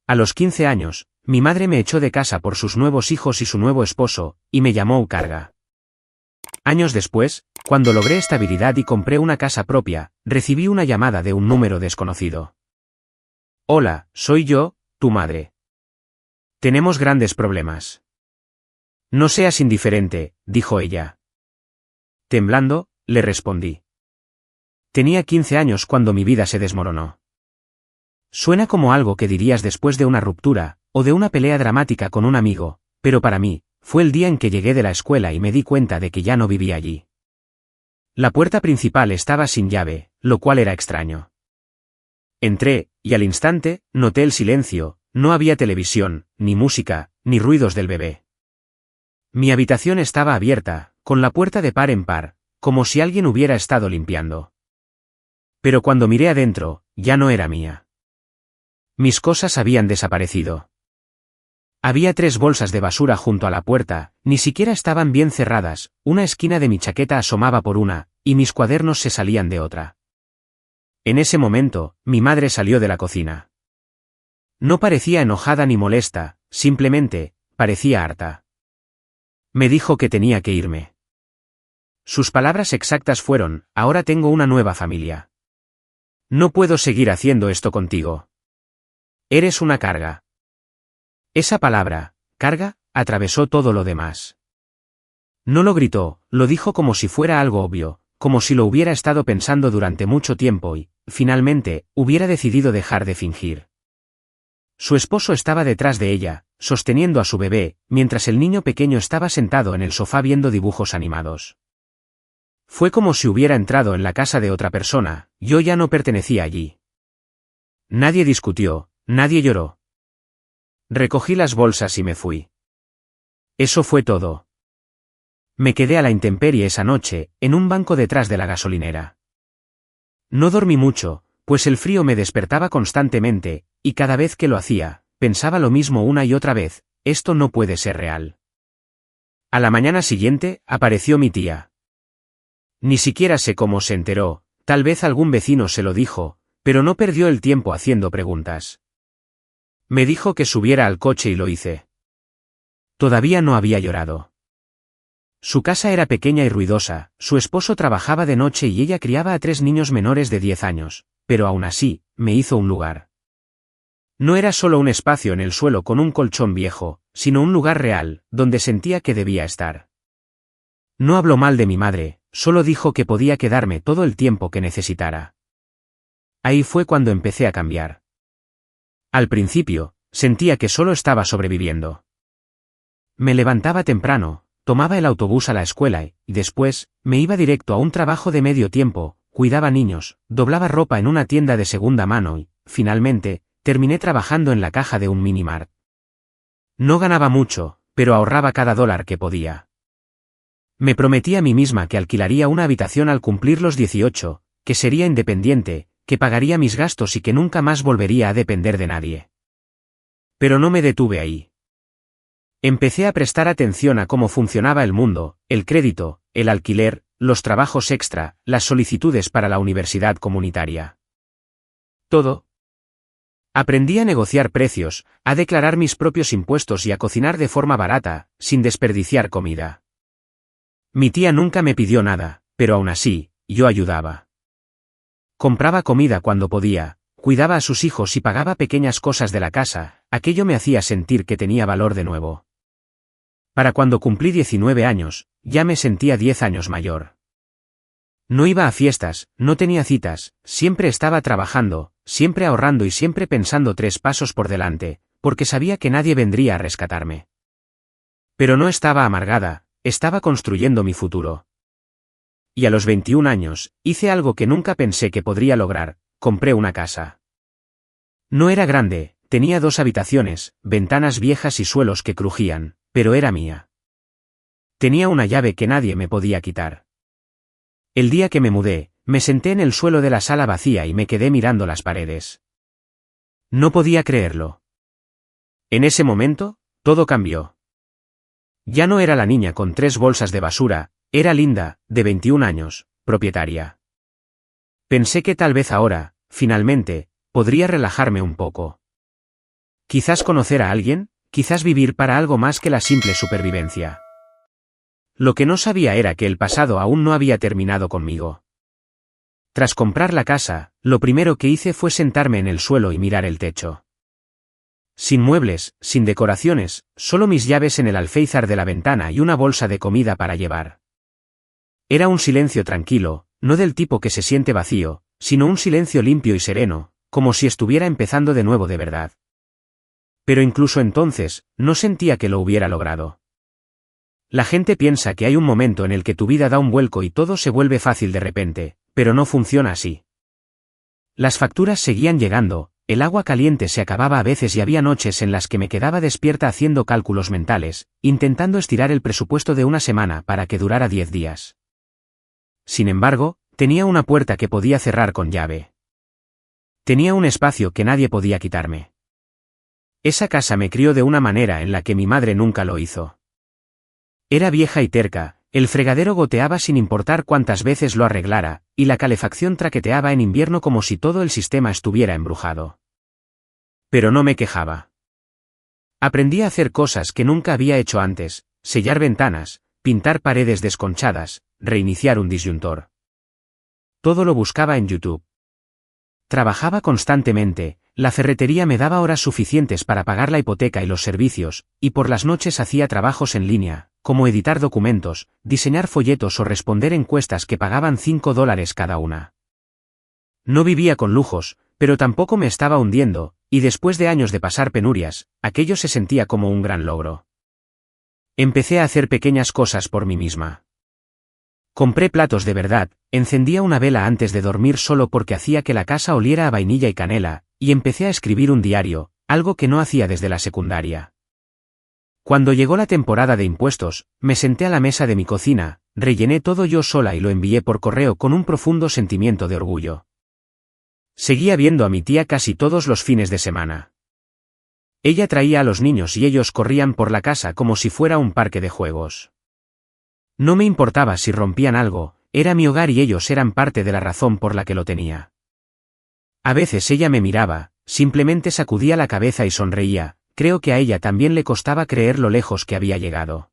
A los 15 años, mi madre me echó de casa por sus nuevos hijos y su nuevo esposo, y me llamó carga. Años después, cuando logré estabilidad y compré una casa propia, recibí una llamada de un número desconocido. Hola, soy yo, tu madre. Tenemos grandes problemas. No seas indiferente, dijo ella. Temblando, le respondí. Tenía 15 años cuando mi vida se desmoronó. Suena como algo que dirías después de una ruptura, o de una pelea dramática con un amigo, pero para mí, fue el día en que llegué de la escuela y me di cuenta de que ya no vivía allí. La puerta principal estaba sin llave, lo cual era extraño. Entré, y al instante, noté el silencio, no había televisión, ni música, ni ruidos del bebé. Mi habitación estaba abierta, con la puerta de par en par, como si alguien hubiera estado limpiando. Pero cuando miré adentro, ya no era mía. Mis cosas habían desaparecido. Había 3 bolsas de basura junto a la puerta, ni siquiera estaban bien cerradas, una esquina de mi chaqueta asomaba por una, y mis cuadernos se salían de otra. En ese momento, mi madre salió de la cocina. No parecía enojada ni molesta, simplemente, parecía harta. Me dijo que tenía que irme. Sus palabras exactas fueron: ahora tengo una nueva familia. No puedo seguir haciendo esto contigo. Eres una carga. Esa palabra, carga, atravesó todo lo demás. No lo gritó, lo dijo como si fuera algo obvio, como si lo hubiera estado pensando durante mucho tiempo y, finalmente, hubiera decidido dejar de fingir. Su esposo estaba detrás de ella, sosteniendo a su bebé, mientras el niño pequeño estaba sentado en el sofá viendo dibujos animados. Fue como si hubiera entrado en la casa de otra persona, yo ya no pertenecía allí. Nadie discutió, nadie lloró. Recogí las bolsas y me fui. Eso fue todo. Me quedé a la intemperie esa noche, en un banco detrás de la gasolinera. No dormí mucho, pues el frío me despertaba constantemente, y cada vez que lo hacía, pensaba lo mismo una y otra vez: esto no puede ser real. A la mañana siguiente, apareció mi tía. Ni siquiera sé cómo se enteró, tal vez algún vecino se lo dijo, pero no perdió el tiempo haciendo preguntas. Me dijo que subiera al coche y lo hice. Todavía no había llorado. Su casa era pequeña y ruidosa, su esposo trabajaba de noche y ella criaba a 3 niños menores de 10 años, pero aún así, me hizo un lugar. No era solo un espacio en el suelo con un colchón viejo, sino un lugar real, donde sentía que debía estar. No habló mal de mi madre, solo dijo que podía quedarme todo el tiempo que necesitara. Ahí fue cuando empecé a cambiar. Al principio, sentía que solo estaba sobreviviendo. Me levantaba temprano, tomaba el autobús a la escuela y, después, me iba directo a un trabajo de medio tiempo, cuidaba niños, doblaba ropa en una tienda de segunda mano y, finalmente, terminé trabajando en la caja de un minimart. No ganaba mucho, pero ahorraba cada dólar que podía. Me prometí a mí misma que alquilaría una habitación al cumplir los 18, que sería independiente, que pagaría mis gastos y que nunca más volvería a depender de nadie. Pero no me detuve ahí. Empecé a prestar atención a cómo funcionaba el mundo, el crédito, el alquiler, los trabajos extra, las solicitudes para la universidad comunitaria. Todo. Aprendí a negociar precios, a declarar mis propios impuestos y a cocinar de forma barata, sin desperdiciar comida. Mi tía nunca me pidió nada, pero aún así, yo ayudaba. Compraba comida cuando podía, cuidaba a sus hijos y pagaba pequeñas cosas de la casa, aquello me hacía sentir que tenía valor de nuevo. Para cuando cumplí 19 años, ya me sentía 10 años mayor. No iba a fiestas, no tenía citas, siempre estaba trabajando, siempre ahorrando y siempre pensando 3 pasos por delante, porque sabía que nadie vendría a rescatarme. Pero no estaba amargada, estaba construyendo mi futuro. Y a los 21 años, hice algo que nunca pensé que podría lograr: compré una casa. No era grande, tenía 2 habitaciones, ventanas viejas y suelos que crujían, pero era mía. Tenía una llave que nadie me podía quitar. El día que me mudé, me senté en el suelo de la sala vacía y me quedé mirando las paredes. No podía creerlo. En ese momento, todo cambió. Ya no era la niña con 3 bolsas de basura, era Linda, de 21 años, propietaria. Pensé que tal vez ahora, finalmente, podría relajarme un poco. Quizás conocer a alguien, quizás vivir para algo más que la simple supervivencia. Lo que no sabía era que el pasado aún no había terminado conmigo. Tras comprar la casa, lo primero que hice fue sentarme en el suelo y mirar el techo. Sin muebles, sin decoraciones, solo mis llaves en el alféizar de la ventana y una bolsa de comida para llevar. Era un silencio tranquilo, no del tipo que se siente vacío, sino un silencio limpio y sereno, como si estuviera empezando de nuevo de verdad. Pero incluso entonces, no sentía que lo hubiera logrado. La gente piensa que hay un momento en el que tu vida da un vuelco y todo se vuelve fácil de repente, pero no funciona así. Las facturas seguían llegando, el agua caliente se acababa a veces y había noches en las que me quedaba despierta haciendo cálculos mentales, intentando estirar el presupuesto de una semana para que durara 10 días. Sin embargo, tenía una puerta que podía cerrar con llave. Tenía un espacio que nadie podía quitarme. Esa casa me crió de una manera en la que mi madre nunca lo hizo. Era vieja y terca, el fregadero goteaba sin importar cuántas veces lo arreglara, y la calefacción traqueteaba en invierno como si todo el sistema estuviera embrujado. Pero no me quejaba. Aprendí a hacer cosas que nunca había hecho antes, sellar ventanas, pintar paredes desconchadas, reiniciar un disyuntor. Todo lo buscaba en YouTube. Trabajaba constantemente, la ferretería me daba horas suficientes para pagar la hipoteca y los servicios, y por las noches hacía trabajos en línea, como editar documentos, diseñar folletos o responder encuestas que pagaban $5 cada una. No vivía con lujos, pero tampoco me estaba hundiendo, y después de años de pasar penurias, aquello se sentía como un gran logro. Empecé a hacer pequeñas cosas por mí misma. Compré platos de verdad, encendía una vela antes de dormir solo porque hacía que la casa oliera a vainilla y canela, y empecé a escribir un diario, algo que no hacía desde la secundaria. Cuando llegó la temporada de impuestos, me senté a la mesa de mi cocina, rellené todo yo sola y lo envié por correo con un profundo sentimiento de orgullo. Seguía viendo a mi tía casi todos los fines de semana. Ella traía a los niños y ellos corrían por la casa como si fuera un parque de juegos. No me importaba si rompían algo, era mi hogar y ellos eran parte de la razón por la que lo tenía. A veces ella me miraba, simplemente sacudía la cabeza y sonreía, creo que a ella también le costaba creer lo lejos que había llegado.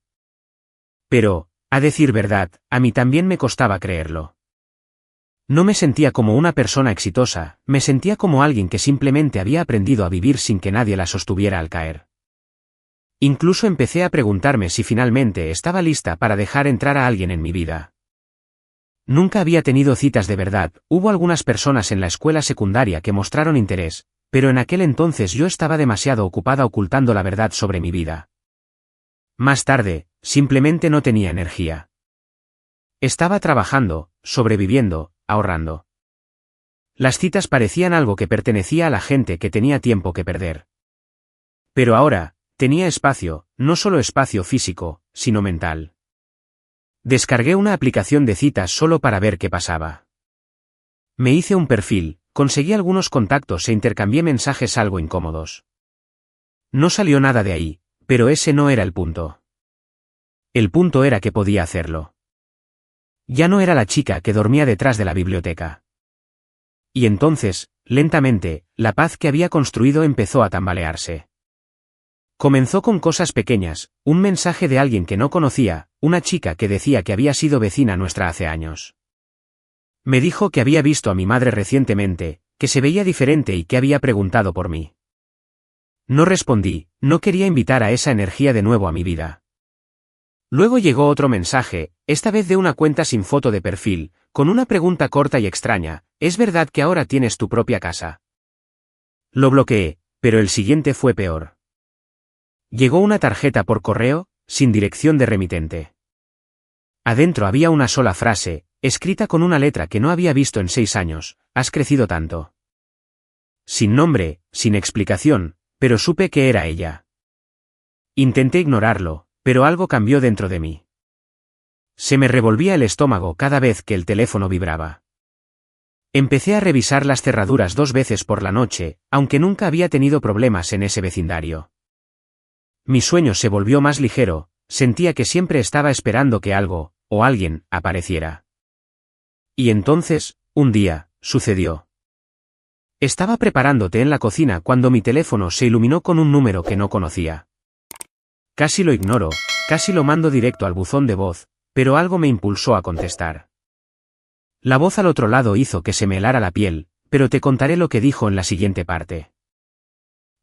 Pero, a decir verdad, a mí también me costaba creerlo. No me sentía como una persona exitosa, me sentía como alguien que simplemente había aprendido a vivir sin que nadie la sostuviera al caer. Incluso empecé a preguntarme si finalmente estaba lista para dejar entrar a alguien en mi vida. Nunca había tenido citas de verdad, hubo algunas personas en la escuela secundaria que mostraron interés, pero en aquel entonces yo estaba demasiado ocupada ocultando la verdad sobre mi vida. Más tarde, simplemente no tenía energía. Estaba trabajando, sobreviviendo, ahorrando. Las citas parecían algo que pertenecía a la gente que tenía tiempo que perder. Pero ahora, tenía espacio, no solo espacio físico, sino mental. Descargué una aplicación de citas solo para ver qué pasaba. Me hice un perfil, conseguí algunos contactos e intercambié mensajes algo incómodos. No salió nada de ahí, pero ese no era el punto. El punto era que podía hacerlo. Ya no era la chica que dormía detrás de la biblioteca. Y entonces, lentamente, la paz que había construido empezó a tambalearse. Comenzó con cosas pequeñas, un mensaje de alguien que no conocía, una chica que decía que había sido vecina nuestra hace años. Me dijo que había visto a mi madre recientemente, que se veía diferente y que había preguntado por mí. No respondí, no quería invitar a esa energía de nuevo a mi vida. Luego llegó otro mensaje, esta vez de una cuenta sin foto de perfil, con una pregunta corta y extraña, ¿es verdad que ahora tienes tu propia casa? Lo bloqueé, pero el siguiente fue peor. Llegó una tarjeta por correo, sin dirección de remitente. Adentro había una sola frase, escrita con una letra que no había visto en 6 años, has crecido tanto. Sin nombre, sin explicación, pero supe que era ella. Intenté ignorarlo, pero algo cambió dentro de mí. Se me revolvía el estómago cada vez que el teléfono vibraba. Empecé a revisar las cerraduras 2 veces por la noche, aunque nunca había tenido problemas en ese vecindario. Mi sueño se volvió más ligero, sentía que siempre estaba esperando que algo, o alguien, apareciera. Y entonces, un día, sucedió. Estaba preparándote en la cocina cuando mi teléfono se iluminó con un número que no conocía. Casi lo ignoro, casi lo mando directo al buzón de voz, pero algo me impulsó a contestar. La voz al otro lado hizo que se me helara la piel, pero te contaré lo que dijo en la siguiente parte.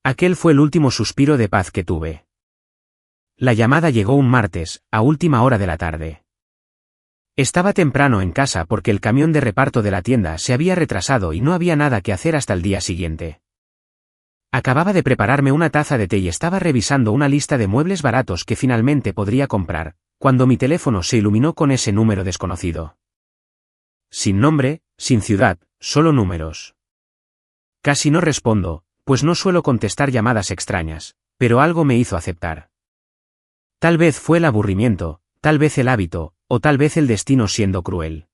Aquel fue el último suspiro de paz que tuve. La llamada llegó un martes, a última hora de la tarde. Estaba temprano en casa porque el camión de reparto de la tienda se había retrasado y no había nada que hacer hasta el día siguiente. Acababa de prepararme una taza de té y estaba revisando una lista de muebles baratos que finalmente podría comprar, cuando mi teléfono se iluminó con ese número desconocido. Sin nombre, sin ciudad, solo números. Casi no respondo, pues no suelo contestar llamadas extrañas, pero algo me hizo aceptar. Tal vez fue el aburrimiento, tal vez el hábito, o tal vez el destino siendo cruel.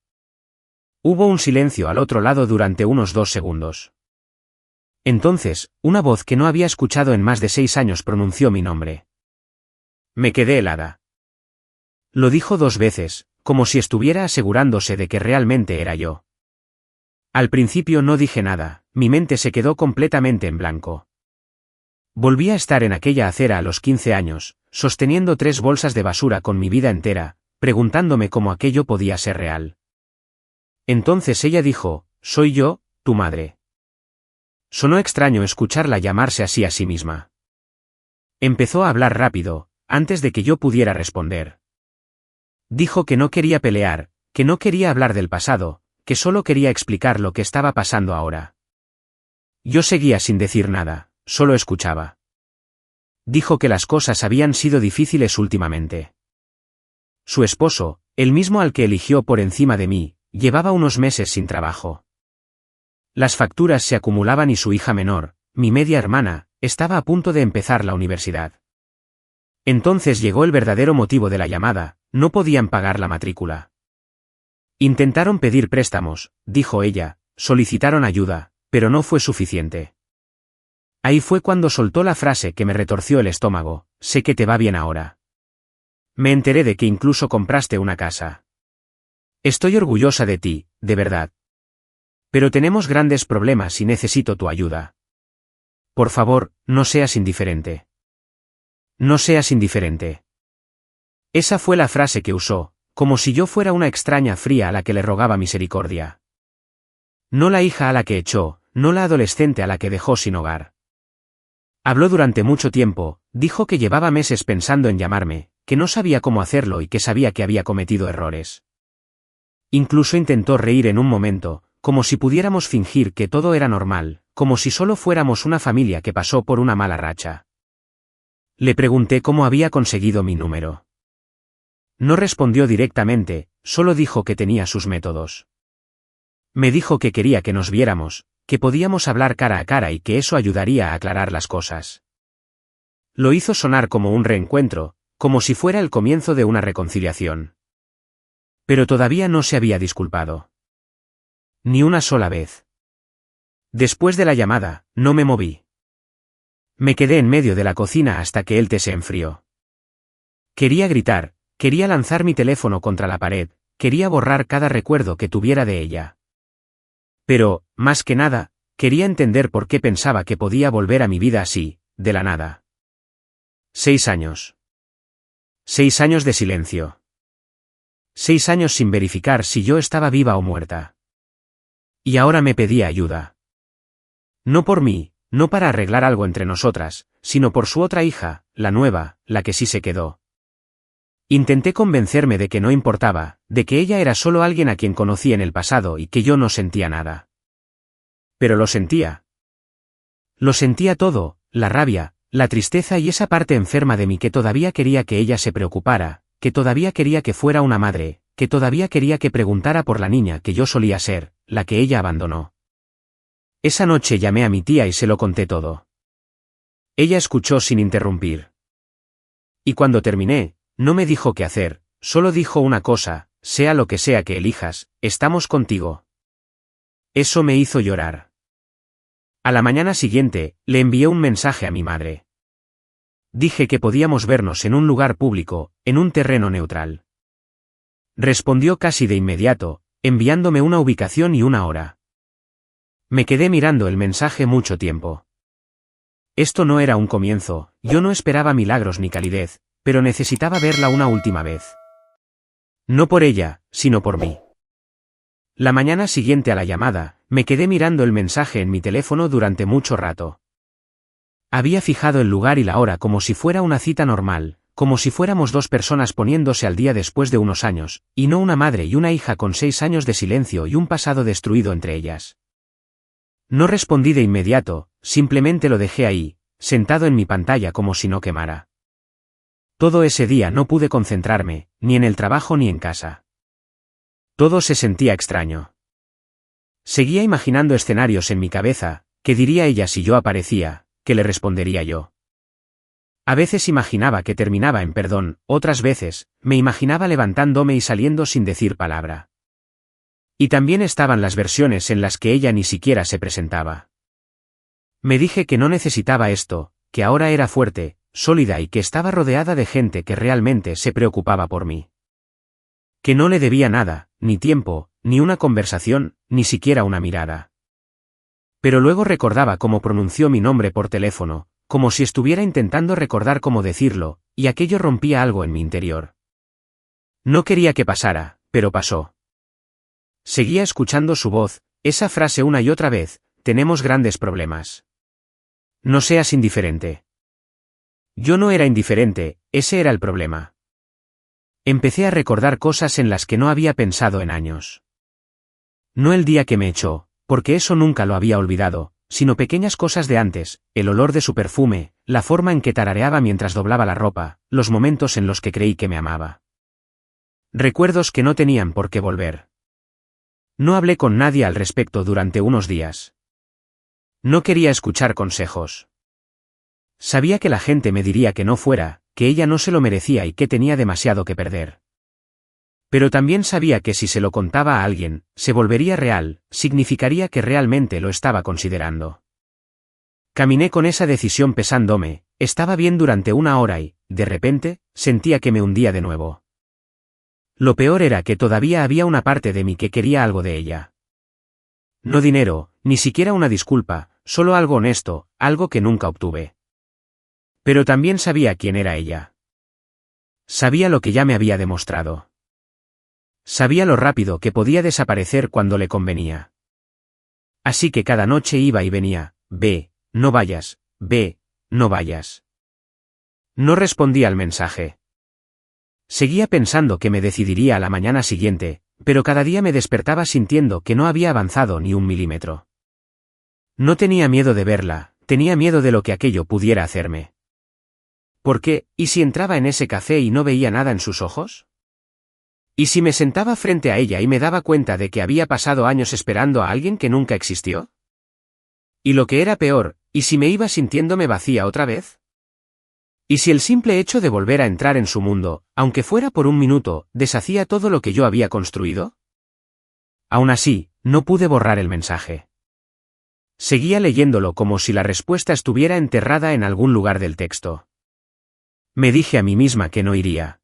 Hubo un silencio al otro lado durante unos 2 segundos. Entonces, una voz que no había escuchado en más de 6 años pronunció mi nombre. Me quedé helada. Lo dijo 2 veces, como si estuviera asegurándose de que realmente era yo. Al principio no dije nada, mi mente se quedó completamente en blanco. Volví a estar en aquella acera a los 15 años, sosteniendo 3 bolsas de basura con mi vida entera, preguntándome cómo aquello podía ser real. Entonces ella dijo, «Soy yo, tu madre». Sonó extraño escucharla llamarse así a sí misma. Empezó a hablar rápido, antes de que yo pudiera responder. Dijo que no quería pelear, que no quería hablar del pasado, que solo quería explicar lo que estaba pasando ahora. Yo seguía sin decir nada, solo escuchaba. Dijo que las cosas habían sido difíciles últimamente. Su esposo, el mismo al que eligió por encima de mí, llevaba unos meses sin trabajo. Las facturas se acumulaban y su hija menor, mi media hermana, estaba a punto de empezar la universidad. Entonces llegó el verdadero motivo de la llamada, no podían pagar la matrícula. Intentaron pedir préstamos, dijo ella, solicitaron ayuda, pero no fue suficiente. Ahí fue cuando soltó la frase que me retorció el estómago, sé que te va bien ahora. Me enteré de que incluso compraste una casa. Estoy orgullosa de ti, de verdad. Pero tenemos grandes problemas y necesito tu ayuda. Por favor, no seas indiferente. No seas indiferente. Esa fue la frase que usó, como si yo fuera una extraña fría a la que le rogaba misericordia. No la hija a la que echó, no la adolescente a la que dejó sin hogar. Habló durante mucho tiempo, dijo que llevaba meses pensando en llamarme, que no sabía cómo hacerlo y que sabía que había cometido errores. Incluso intentó reír en un momento, como si pudiéramos fingir que todo era normal, como si solo fuéramos una familia que pasó por una mala racha. Le pregunté cómo había conseguido mi número. No respondió directamente, solo dijo que tenía sus métodos. Me dijo que quería que nos viéramos, que podíamos hablar cara a cara y que eso ayudaría a aclarar las cosas. Lo hizo sonar como un reencuentro, como si fuera el comienzo de una reconciliación. Pero todavía no se había disculpado. Ni una sola vez. Después de la llamada, no me moví. Me quedé en medio de la cocina hasta que el té se enfrió. Quería gritar, quería lanzar mi teléfono contra la pared, quería borrar cada recuerdo que tuviera de ella. Pero, más que nada, quería entender por qué pensaba que podía volver a mi vida así, de la nada. 6 años. 6 años de silencio. 6 años sin verificar si yo estaba viva o muerta. Y ahora me pedía ayuda. No por mí, no para arreglar algo entre nosotras, sino por su otra hija, la nueva, la que sí se quedó. Intenté convencerme de que no importaba, de que ella era solo alguien a quien conocí en el pasado y que yo no sentía nada. Pero lo sentía. Lo sentía todo, la rabia, la tristeza y esa parte enferma de mí que todavía quería que ella se preocupara, que todavía quería que fuera una madre, que todavía quería que preguntara por la niña que yo solía ser, la que ella abandonó. Esa noche llamé a mi tía y se lo conté todo. Ella escuchó sin interrumpir. Y cuando terminé, no me dijo qué hacer, solo dijo una cosa, sea lo que sea que elijas, estamos contigo. Eso me hizo llorar. A la mañana siguiente, le envié un mensaje a mi madre. Dije que podíamos vernos en un lugar público, en un terreno neutral. Respondió casi de inmediato, enviándome una ubicación y una hora. Me quedé mirando el mensaje mucho tiempo. Esto no era un comienzo, yo no esperaba milagros ni calidez, pero necesitaba verla una última vez. No por ella, sino por mí. La mañana siguiente a la llamada, me quedé mirando el mensaje en mi teléfono durante mucho rato. Había fijado el lugar y la hora como si fuera una cita normal, como si fuéramos dos personas poniéndose al día después de unos años, y no una madre y una hija con 6 años de silencio y un pasado destruido entre ellas. No respondí de inmediato, simplemente lo dejé ahí, sentado en mi pantalla como si no quemara. Todo ese día no pude concentrarme, ni en el trabajo ni en casa. Todo se sentía extraño. Seguía imaginando escenarios en mi cabeza, ¿qué diría ella si yo aparecía? ¿Qué le respondería yo? A veces imaginaba que terminaba en perdón, otras veces, me imaginaba levantándome y saliendo sin decir palabra. Y también estaban las versiones en las que ella ni siquiera se presentaba. Me dije que no necesitaba esto, que ahora era fuerte, sólida y que estaba rodeada de gente que realmente se preocupaba por mí. Que no le debía nada, ni tiempo, ni una conversación, ni siquiera una mirada. Pero luego recordaba cómo pronunció mi nombre por teléfono, como si estuviera intentando recordar cómo decirlo, y aquello rompía algo en mi interior. No quería que pasara, pero pasó. Seguía escuchando su voz, esa frase una y otra vez, tenemos grandes problemas. No seas indiferente. Yo no era indiferente, ese era el problema. Empecé a recordar cosas en las que no había pensado en años. No el día que me echó, porque eso nunca lo había olvidado, sino pequeñas cosas de antes, el olor de su perfume, la forma en que tarareaba mientras doblaba la ropa, los momentos en los que creí que me amaba. Recuerdos que no tenían por qué volver. No hablé con nadie al respecto durante unos días. No quería escuchar consejos. Sabía que la gente me diría que no fuera, que ella no se lo merecía y que tenía demasiado que perder. Pero también sabía que si se lo contaba a alguien, se volvería real, significaría que realmente lo estaba considerando. Caminé con esa decisión pesándome, estaba bien durante una hora y, de repente, sentía que me hundía de nuevo. Lo peor era que todavía había una parte de mí que quería algo de ella. No dinero, ni siquiera una disculpa, solo algo honesto, algo que nunca obtuve. Pero también sabía quién era ella. Sabía lo que ya me había demostrado. Sabía lo rápido que podía desaparecer cuando le convenía. Así que cada noche iba y venía, ve, no vayas, ve, no vayas. No respondía al mensaje. Seguía pensando que me decidiría a la mañana siguiente, pero cada día me despertaba sintiendo que no había avanzado ni un milímetro. No tenía miedo de verla, tenía miedo de lo que aquello pudiera hacerme. ¿Por qué? ¿Y si entraba en ese café y no veía nada en sus ojos? ¿Y si me sentaba frente a ella y me daba cuenta de que había pasado años esperando a alguien que nunca existió? Y lo que era peor, ¿y si me iba sintiéndome vacía otra vez? ¿Y si el simple hecho de volver a entrar en su mundo, aunque fuera por un minuto, deshacía todo lo que yo había construido? Aún así, no pude borrar el mensaje. Seguía leyéndolo como si la respuesta estuviera enterrada en algún lugar del texto. Me dije a mí misma que no iría.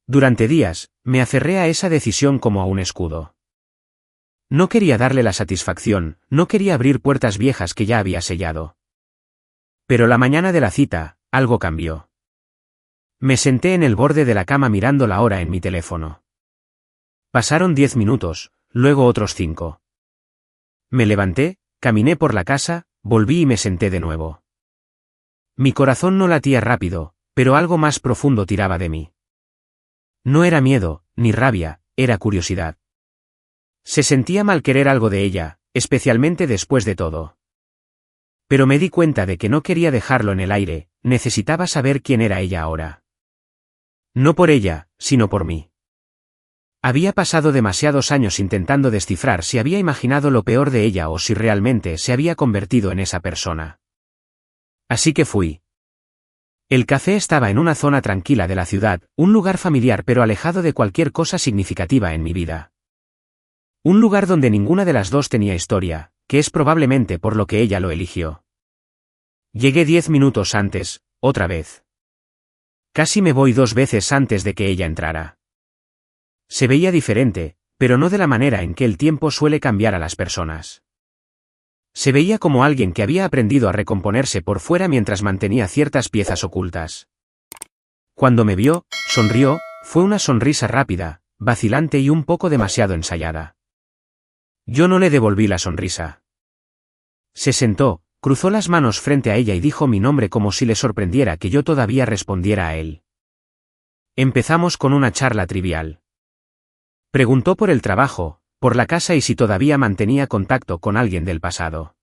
Durante días, me aferré a esa decisión como a un escudo. No quería darle la satisfacción, no quería abrir puertas viejas que ya había sellado. Pero la mañana de la cita, algo cambió. Me senté en el borde de la cama mirando la hora en mi teléfono. Pasaron 10 minutos, luego otros 5. Me levanté, caminé por la casa, volví y me senté de nuevo. Mi corazón no latía rápido, pero algo más profundo tiraba de mí. No era miedo, ni rabia, era curiosidad. Se sentía mal querer algo de ella, especialmente después de todo. Pero me di cuenta de que no quería dejarlo en el aire, necesitaba saber quién era ella ahora. No por ella, sino por mí. Había pasado demasiados años intentando descifrar si había imaginado lo peor de ella o si realmente se había convertido en esa persona. Así que fui. El café estaba en una zona tranquila de la ciudad, un lugar familiar pero alejado de cualquier cosa significativa en mi vida. Un lugar donde ninguna de las dos tenía historia, que es probablemente por lo que ella lo eligió. Llegué 10 minutos antes, otra vez. Casi me voy 2 veces antes de que ella entrara. Se veía diferente, pero no de la manera en que el tiempo suele cambiar a las personas. Se veía como alguien que había aprendido a recomponerse por fuera mientras mantenía ciertas piezas ocultas. Cuando me vio, sonrió, fue una sonrisa rápida, vacilante y un poco demasiado ensayada. Yo no le devolví la sonrisa. Se sentó, cruzó las manos frente a ella y dijo mi nombre como si le sorprendiera que yo todavía respondiera a él. Empezamos con una charla trivial. Preguntó por el trabajo, por la casa y si todavía mantenía contacto con alguien del pasado.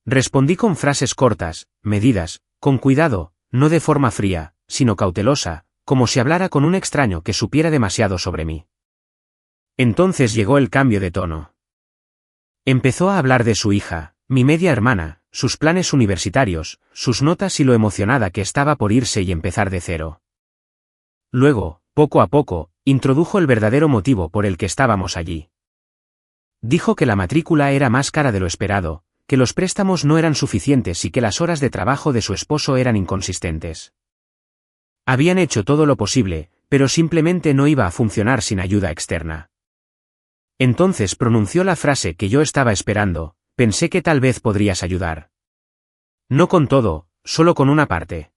Respondí con frases cortas, medidas, con cuidado, no de forma fría, sino cautelosa, como si hablara con un extraño que supiera demasiado sobre mí. Entonces llegó el cambio de tono. Empezó a hablar de su hija, mi media hermana, sus planes universitarios, sus notas y lo emocionada que estaba por irse y empezar de cero. Luego, poco a poco, introdujo el verdadero motivo por el que estábamos allí. Dijo que la matrícula era más cara de lo esperado, que los préstamos no eran suficientes y que las horas de trabajo de su esposo eran inconsistentes. Habían hecho todo lo posible, pero simplemente no iba a funcionar sin ayuda externa. Entonces pronunció la frase que yo estaba esperando, pensé que tal vez podrías ayudar. No con todo, solo con una parte.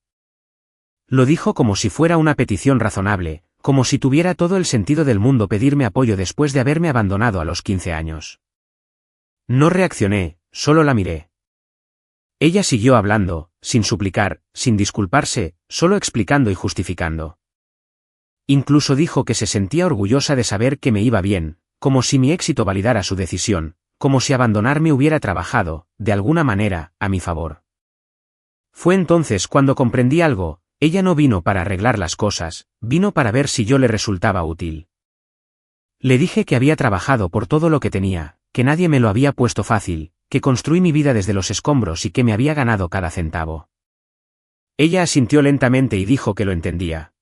Lo dijo como si fuera una petición razonable, como si tuviera todo el sentido del mundo pedirme apoyo después de haberme abandonado a los 15 años. No reaccioné, solo la miré. Ella siguió hablando, sin suplicar, sin disculparse, solo explicando y justificando. Incluso dijo que se sentía orgullosa de saber que me iba bien, como si mi éxito validara su decisión, como si abandonarme hubiera trabajado, de alguna manera, a mi favor. Fue entonces cuando comprendí algo. Ella no vino para arreglar las cosas, vino para ver si yo le resultaba útil. Le dije que había trabajado por todo lo que tenía, que nadie me lo había puesto fácil, que construí mi vida desde los escombros y que me había ganado cada centavo. Ella asintió lentamente y dijo que lo entendía.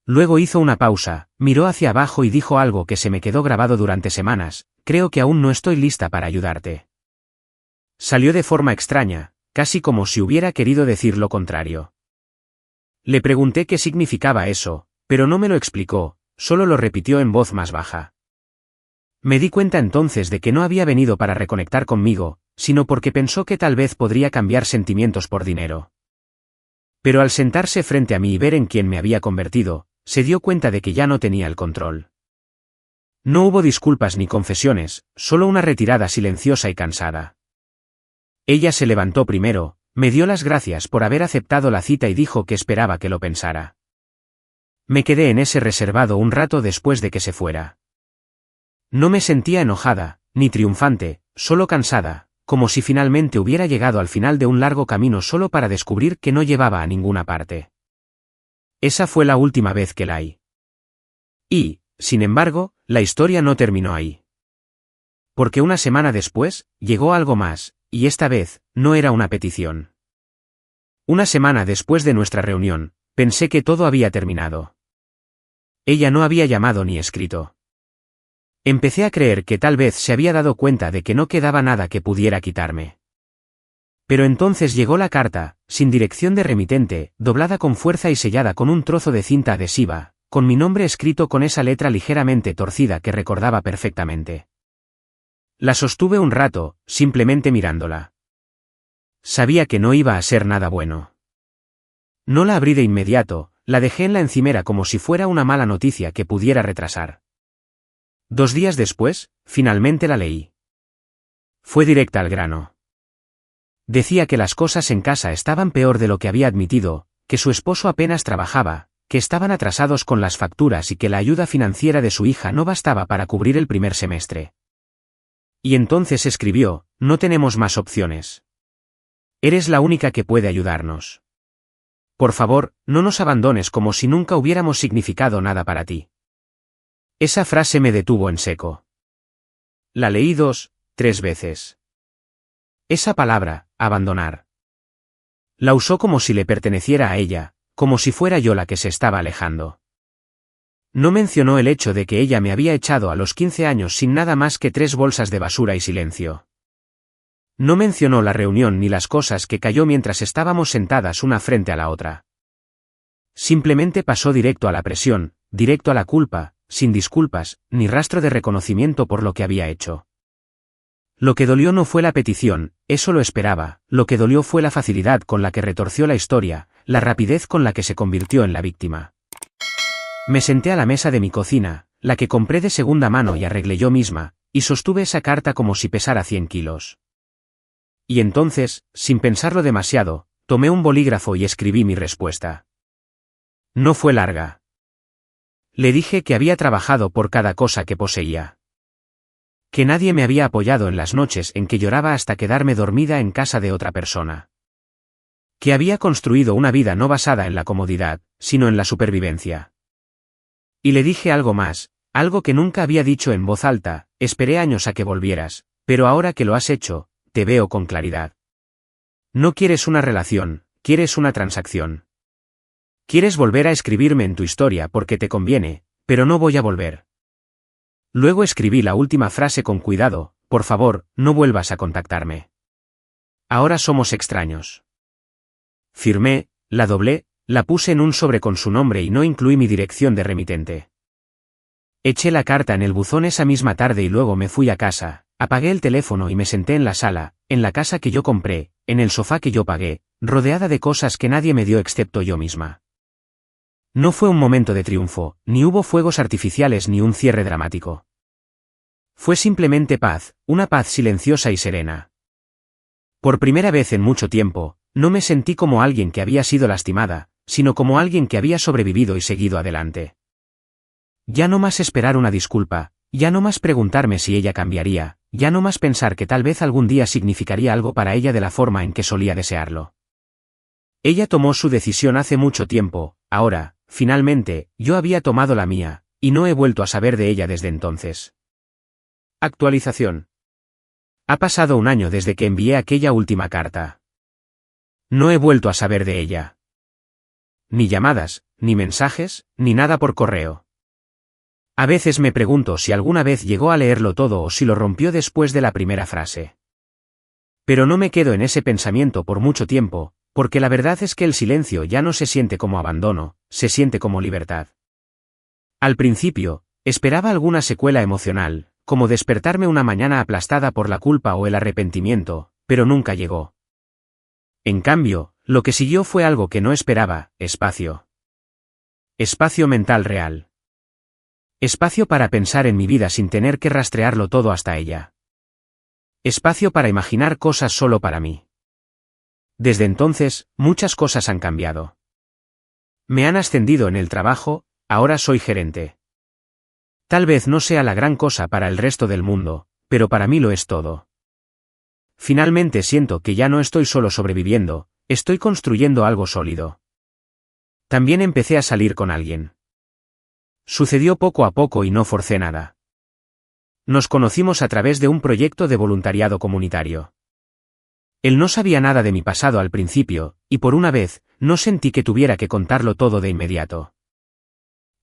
Luego hizo una pausa, miró hacia abajo y dijo algo que se me quedó grabado durante semanas: creo que aún no estoy lista para ayudarte. Salió de forma extraña, casi como si hubiera querido decir lo contrario. Le pregunté qué significaba eso, pero no me lo explicó, solo lo repitió en voz más baja. Me di cuenta entonces de que no había venido para reconectar conmigo, sino porque pensó que tal vez podría cambiar sentimientos por dinero. Pero al sentarse frente a mí y ver en quién me había convertido, se dio cuenta de que ya no tenía el control. No hubo disculpas ni confesiones, solo una retirada silenciosa y cansada. Ella se levantó primero, me dio las gracias por haber aceptado la cita y dijo que esperaba que lo pensara. Me quedé en ese reservado un rato después de que se fuera. No me sentía enojada, ni triunfante, solo cansada, como si finalmente hubiera llegado al final de un largo camino solo para descubrir que no llevaba a ninguna parte. Esa fue la última vez que la vi. Y, sin embargo, la historia no terminó ahí. Porque una semana después, llegó algo más, y esta vez, no era una petición. Una semana después de nuestra reunión, pensé que todo había terminado. Ella no había llamado ni escrito. Empecé a creer que tal vez se había dado cuenta de que no quedaba nada que pudiera quitarme. Pero entonces llegó la carta, sin dirección de remitente, doblada con fuerza y sellada con un trozo de cinta adhesiva, con mi nombre escrito con esa letra ligeramente torcida que recordaba perfectamente. La sostuve un rato, simplemente mirándola. Sabía que no iba a ser nada bueno. No la abrí de inmediato, la dejé en la encimera como si fuera una mala noticia que pudiera retrasar. 2 días después, finalmente la leí. Fue directa al grano. Decía que las cosas en casa estaban peor de lo que había admitido, que su esposo apenas trabajaba, que estaban atrasados con las facturas y que la ayuda financiera de su hija no bastaba para cubrir el primer semestre. Y entonces escribió: no tenemos más opciones. Eres la única que puede ayudarnos. Por favor, no nos abandones como si nunca hubiéramos significado nada para ti. Esa frase me detuvo en seco. La leí 2, 3 veces. Esa palabra, abandonar. La usó como si le perteneciera a ella, como si fuera yo la que se estaba alejando. No mencionó el hecho de que ella me había echado a los 15 años sin nada más que 3 bolsas de basura y silencio. No mencionó la reunión ni las cosas que cayó mientras estábamos sentadas una frente a la otra. Simplemente pasó directo a la presión, directo a la culpa, sin disculpas, ni rastro de reconocimiento por lo que había hecho. Lo que dolió no fue la petición, eso lo esperaba, lo que dolió fue la facilidad con la que retorció la historia, la rapidez con la que se convirtió en la víctima. Me senté a la mesa de mi cocina, la que compré de segunda mano y arreglé yo misma, y sostuve esa carta como si pesara 100 kilos. Y entonces, sin pensarlo demasiado, tomé un bolígrafo y escribí mi respuesta. No fue larga. Le dije que había trabajado por cada cosa que poseía. Que nadie me había apoyado en las noches en que lloraba hasta quedarme dormida en casa de otra persona. Que había construido una vida no basada en la comodidad, sino en la supervivencia. Y le dije algo más, algo que nunca había dicho en voz alta: esperé años a que volvieras, pero ahora que lo has hecho, te veo con claridad. No quieres una relación, quieres una transacción. Quieres volver a escribirme en tu historia porque te conviene, pero no voy a volver. Luego escribí la última frase con cuidado: por favor, no vuelvas a contactarme. Ahora somos extraños. Firmé, la doblé, la puse en un sobre con su nombre y no incluí mi dirección de remitente. Eché la carta en el buzón esa misma tarde y luego me fui a casa, apagué el teléfono y me senté en la sala, en la casa que yo compré, en el sofá que yo pagué, rodeada de cosas que nadie me dio excepto yo misma. No fue un momento de triunfo, ni hubo fuegos artificiales ni un cierre dramático. Fue simplemente paz, una paz silenciosa y serena. Por primera vez en mucho tiempo, no me sentí como alguien que había sido lastimada, sino como alguien que había sobrevivido y seguido adelante. Ya no más esperar una disculpa, ya no más preguntarme si ella cambiaría, ya no más pensar que tal vez algún día significaría algo para ella de la forma en que solía desearlo. Ella tomó su decisión hace mucho tiempo, ahora, finalmente, yo había tomado la mía, y no he vuelto a saber de ella desde entonces. Actualización. Ha pasado un año desde que envié aquella última carta. No he vuelto a saber de ella. Ni llamadas, ni mensajes, ni nada por correo. A veces me pregunto si alguna vez llegó a leerlo todo o si lo rompió después de la primera frase. Pero no me quedo en ese pensamiento por mucho tiempo, porque la verdad es que el silencio ya no se siente como abandono, se siente como libertad. Al principio, esperaba alguna secuela emocional, como despertarme una mañana aplastada por la culpa o el arrepentimiento, pero nunca llegó. En cambio, lo que siguió fue algo que no esperaba: espacio. Espacio mental real. Espacio para pensar en mi vida sin tener que rastrearlo todo hasta ella. Espacio para imaginar cosas solo para mí. Desde entonces, muchas cosas han cambiado. Me han ascendido en el trabajo, ahora soy gerente. Tal vez no sea la gran cosa para el resto del mundo, pero para mí lo es todo. Finalmente siento que ya no estoy solo sobreviviendo, estoy construyendo algo sólido. También empecé a salir con alguien. Sucedió poco a poco y no forcé nada. Nos conocimos a través de un proyecto de voluntariado comunitario. Él no sabía nada de mi pasado al principio, y por una vez, no sentí que tuviera que contarlo todo de inmediato.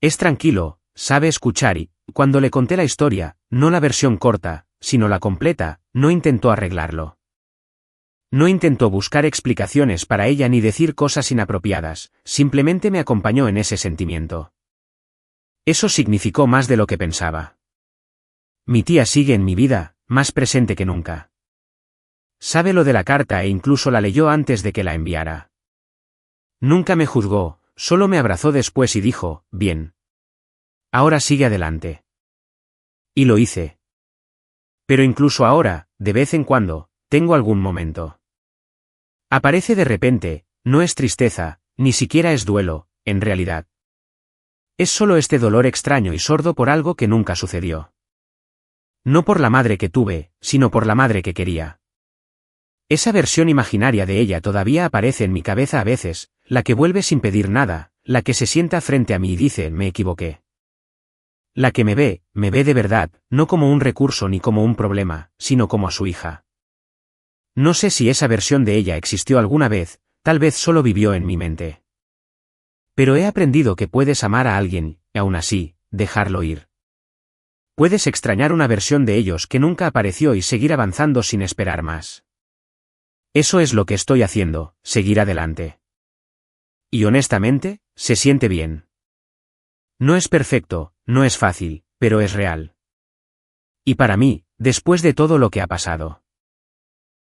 Es tranquilo, sabe escuchar y, cuando le conté la historia, no la versión corta, sino la completa, no intentó arreglarlo. No intentó buscar explicaciones para ella ni decir cosas inapropiadas, simplemente me acompañó en ese sentimiento. Eso significó más de lo que pensaba. Mi tía sigue en mi vida, más presente que nunca. Sabe lo de la carta e incluso la leyó antes de que la enviara. Nunca me juzgó, solo me abrazó después y dijo: bien. Ahora sigue adelante. Y lo hice. Pero incluso ahora, de vez en cuando, tengo algún momento. Aparece de repente, no es tristeza, ni siquiera es duelo, en realidad. Es solo este dolor extraño y sordo por algo que nunca sucedió. No por la madre que tuve, sino por la madre que quería. Esa versión imaginaria de ella todavía aparece en mi cabeza a veces, la que vuelve sin pedir nada, la que se sienta frente a mí y dice: me equivoqué. La que me ve de verdad, no como un recurso ni como un problema, sino como a su hija. No sé si esa versión de ella existió alguna vez, tal vez solo vivió en mi mente. Pero he aprendido que puedes amar a alguien, y aún así, dejarlo ir. Puedes extrañar una versión de ellos que nunca apareció y seguir avanzando sin esperar más. Eso es lo que estoy haciendo, seguir adelante. Y honestamente, se siente bien. No es perfecto, no es fácil, pero es real. Y para mí, Después de todo lo que ha pasado.